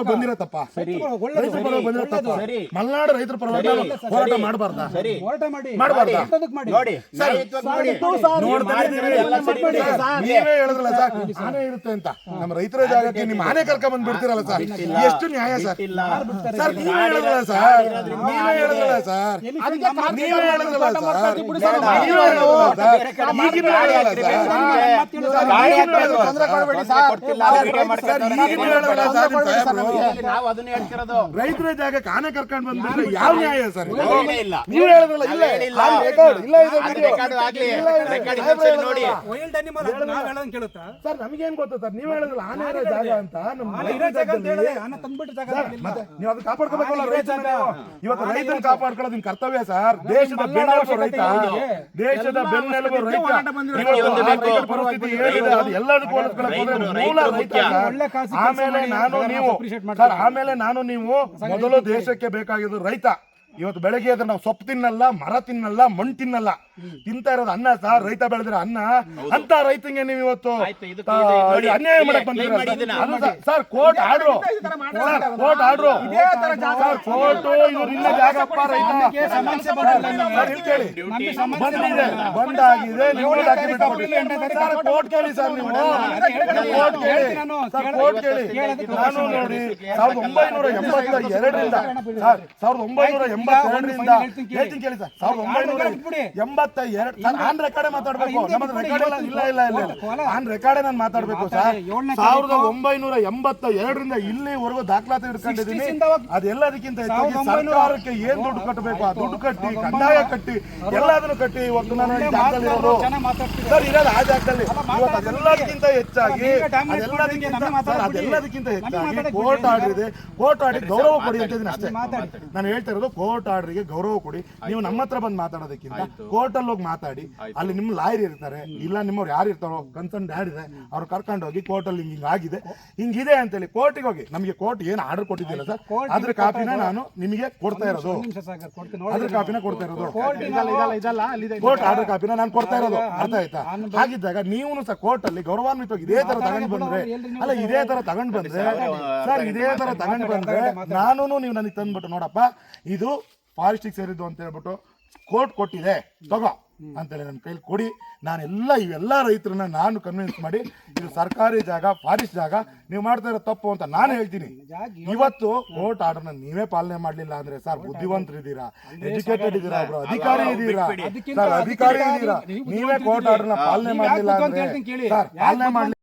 ಬಂದಿರತ್ತಪ್ಪ ರೈತರ ಪರವಾಗಿ ಬಂದಿರತ್ತಪ್ಪ ಮಲೆನಾಡು ರೈತರ ಪರವಾಗಿ ಹೋರಾಟ ಮಾಡಬಾರ್ದಾ ನೀವೇ ಹೇಳಿದ್ರಲ್ಲ ಸರ್ ಆನೆ ಇರುತ್ತೆ ಅಂತ ನಮ್ಮ ರೈತರ ಜಾಗಕ್ಕೆ ನಿಮ್ಮ ಆನೆ ಕರ್ಕೊಂಡ್ ಬಂದ್ ಬಿಡ್ತಿರಲ್ಲ ಸರ್ ಎಷ್ಟು ನ್ಯಾಯ ಸರ್ ಸರ್ ನೀವೇ ಹೇಳಿದ್ರಲ್ಲ ಸರ್ ನೀವೇ ಹೇಳಿದ್ರಲ್ಲ ಸರ್ ನೀವೇ ಹೇಳಿದ್ರಲ್ಲ ಸರ್ ರೈತರ ಜಾಗಕ್ಕೆ ಆನೆ ಕರ್ಕೊಂಡು ಬಂದ್ಬಿಟ್ರೆ ಯಾವ ನ್ಯಾಯ ಸರ್ ನೀವು ಹೇಳಿದ್ರಲ್ಲ ಸರ್ ನಮಗೇನ್ ಗೊತ್ತಾ ಸರ್ ನೀವ್ ಹೇಳಿದ್ರಲ್ಲ ಆನೆ ಇರೋ ಜಾಗ ಅಂತ ನೀವು ಅದು ಕಾಪಾಡ್ಕೋಬೇಕಲ್ಲ ರೈತನ ಇವತ್ತು ರೈತನ ಕಾಪಾಡ್ಕೊಳ್ಳೋದು ನಿಮ್ ಕರ್ತವ್ಯ ಸರ್ ದೇಶದ ಬೆನ್ನೆಲುಬು ರೈತ ದೇಶದ ಬೆನ್ನೆಲುಬು ರೈತ ಪರಿಸ್ಥಿತಿ ಏನಿದೆ ಅದು ಎಲ್ಲದಕ್ಕೂ ಮೂಲ ರೈತ ಆಮೇಲೆ ನಾನು ನೀವು ಮೊದಲು ದೇಶಕ್ಕೆ ಬೇಕಾಗಿದ್ದು ರೈತ ಇವತ್ತು ಬೆಳಗ್ಗೆ ಎದ್ರೆ ನಾವು ಸೊಪ್ಪು ತಿನ್ನಲ್ಲ ಮರ ತಿನ್ನಲ್ಲ ಮಣ್ಣು ತಿನ್ನಲ್ಲ ತಿಂತಾ ಇರೋದು ಅನ್ನ ಸರ್ ರೈತ ಬೆಳೆದಿರೋ ಅನ್ನ ಅಂತ ರೈತಂಗೆ ನೀವು ಇವತ್ತು ಅನ್ಯಾಯ ಮಾಡಕ್ ಬಂದಿದ್ದೀರಾ ಸರ್ ಕೋರ್ಟ್ ಆರ್ಡ್ರು ಕೋರ್ಟ್ ಇವ್ರ ಜಾಗಪ್ಪ ರೈತ ಬಂದಿದೆ ಬಂದಾಗಿದೆ ಸರ್ ಕೋರ್ಟ್ ಕೇಳಿ ಸರ್ ನೀವು ಕೋರ್ಟ್ ಕೇಳಿ ನಾನು ನೋಡಿ 1982ರಿಂದ ಸರ್ 1982ರಿಂದ ಹೇಳ್ತೀನಿ ಕೇಳಿ ಸರ್ 1982 ಆನ್ ರೆಕಾರ್ಡ್ ಮಾತಾಡ್ಬೇಕು ನಮ್ಮದು ರೆಕಾರ್ಡ್ ಇಲ್ಲ ಆನ್ ರೆಕಾರ್ಡ್ ನಾನು ಮಾತಾಡ್ಬೇಕು ಸರ್ 1982ರಿಂದ ಇಲ್ಲಿವರೆಗೂ ದಾಖಲಾತಿ ಇಟ್ಕೊಂಡಿದ್ದೀನಿ ಅದೆಲ್ಲದಕ್ಕಿಂತ ಹೆಚ್ಚಾಗಿ ಸರ್ಕಾರಕ್ಕೆ ಏನ್ ದುಡ್ಡು ಕಟ್ಟಬೇಕು ಆ ದುಡ್ಡು ಕಟ್ಟಿ ಕಂದಾಯ ಕಟ್ಟಿ ಎಲ್ಲದನ್ನು ಕಟ್ಟಿ ಇವತ್ತು ನಾನು ಜಾಗದಲ್ಲಿ ಇರೋದು ಸರ್ ಇರೋದು ಆ ಜಾಗದಲ್ಲಿ ಇವತ್ತು ಅದೆಲ್ಲದಕ್ಕಿಂತ ಹೆಚ್ಚಾಗಿ ಕೋರ್ಟ್ ಆರ್ಡರ್ ಇದೆ ಕೋರ್ಟ್ ಆರ್ಡರ್ ಗೌರವ ಕೊಡಿ ಅಂತ ಇದೀನಿ ಅಷ್ಟೇ ನಾನು ಹೇಳ್ತಾ ಇರೋದು ಕೋರ್ಟ್ ಆರ್ಡರ್ಗೆ ಗೌರವ ಕೊಡಿ ನೀವು ನಮ್ಮ ಹತ್ರ ಬಂದು ಮಾತಾಡೋದಕ್ಕಿಂತ ಕೋರ್ಟ್ ಅಲ್ಲಿ ಹೋಗಿ ಮಾತಾಡಿ ಅಲ್ಲಿ ನಿಮ್ಮ ಲಾಯರ್ ಇರ್ತಾರೆ ಇಲ್ಲ ನಿಮ್ಮವ್ರು ಯಾರು ಇರ್ತಾರೋ ಕನ್ಸರ್ನ್ ಡ್ಯಾಡ್ ಇದೆ ಅವ್ರು ಕರ್ಕೊಂಡು ಹೋಗಿ ಕೋರ್ಟ್ ಅಲ್ಲಿ ಹಿಂಗಾಗಿದೆ ಹಿಂಗಿದೆ ಅಂತೇಳಿ ಕೋರ್ಟಿಗೆ ಹೋಗಿ ನಮಗೆ ಕೋರ್ಟ್ ಏನು ಆರ್ಡರ್ ಕೊಟ್ಟಿದ್ದಿಲ್ಲ ಸರ್ ಅದ್ರ ಕಾಪಿನ ನಾನು ನಿಮಗೆ ಕೊಡ್ತಾ ಇರೋದು ಅದ್ರ ಕಾಪಿನ ಕೊಡ್ತಾ ಇರೋದು ಕೋರ್ಟ್ ಆರ್ಡರ್ ಕಾಪಿನ ನಾನು ಕೊಡ್ತಾ ಇರೋದು ಅರ್ಥ ಆಯ್ತಾ ಹಾಗಿದ್ದಾಗ ನೀವು ಸಹ ಕೋರ್ಟ್ ಅಲ್ಲಿ ಗೌರವಾನ್ವಿತವಾಗಿ ಇದೇ ತರ ತಗೊಂಡು ಬಂದ್ರೆ ಅಲ್ಲ ಇದೇ ತರ ತಗೊಂಡು ಬಂದ್ರೆ ಸರ್ ಇದೇ ತರ ತಗೊಂಡು ಬಂದ್ರೆ ನಾನು ನೀವು ನನಗೆ ತಂದ್ಬಿಟ್ಟು ನೋಡಪ್ಪ ಇದು ಫಾರೆಸ್ಟಿಗೆ ಸೇರಿದ್ದು ಅಂತ ಹೇಳ್ಬಿಟ್ಟು ಕೋರ್ಟ್ ಕೊಟ್ಟಿದೆ ತಗೋ ಅಂತೇಳಿ ನನ್ನ ಕೈಲಿ ಕೊಡಿ ನಾನೆಲ್ಲ ಇವೆಲ್ಲ ರೈತರನ್ನ ನಾನು ಕನ್ವಿನ್ಸ್ ಮಾಡಿ ಇದು ಸರ್ಕಾರಿ ಜಾಗ ಫಾರೆಸ್ಟ್ ಜಾಗ ನೀವು ಮಾಡ್ತಾ ಇರೋ ತಪ್ಪು ಅಂತ ನಾನು ಹೇಳ್ತೀನಿ ಇವತ್ತು ಕೋರ್ಟ್ ಆರ್ಡರ್ನ ನೀವೇ ಪಾಲನೆ ಮಾಡ್ಲಿಲ್ಲ ಅಂದ್ರೆ ಸರ್ ಬುದ್ಧಿವಂತರಿದ್ದೀರಾ ಎಜುಕೇಟೆಡ್ ಇದ್ದೀರಾ ಒಬ್ರು ಅಧಿಕಾರಿ ಇದ್ದೀರಾ ಸರ್ ಅಧಿಕಾರಿ ಇದ್ದೀರಾ ನೀವೇ ಕೋರ್ಟ್ ಆರ್ಡರ್ನ ಪಾಲನೆ ಮಾಡ್ಲಿಲ್ಲ ಅಂದ್ರೆ ಸರ್ ಪಾಲನೆ ಮಾಡ್ಲಿ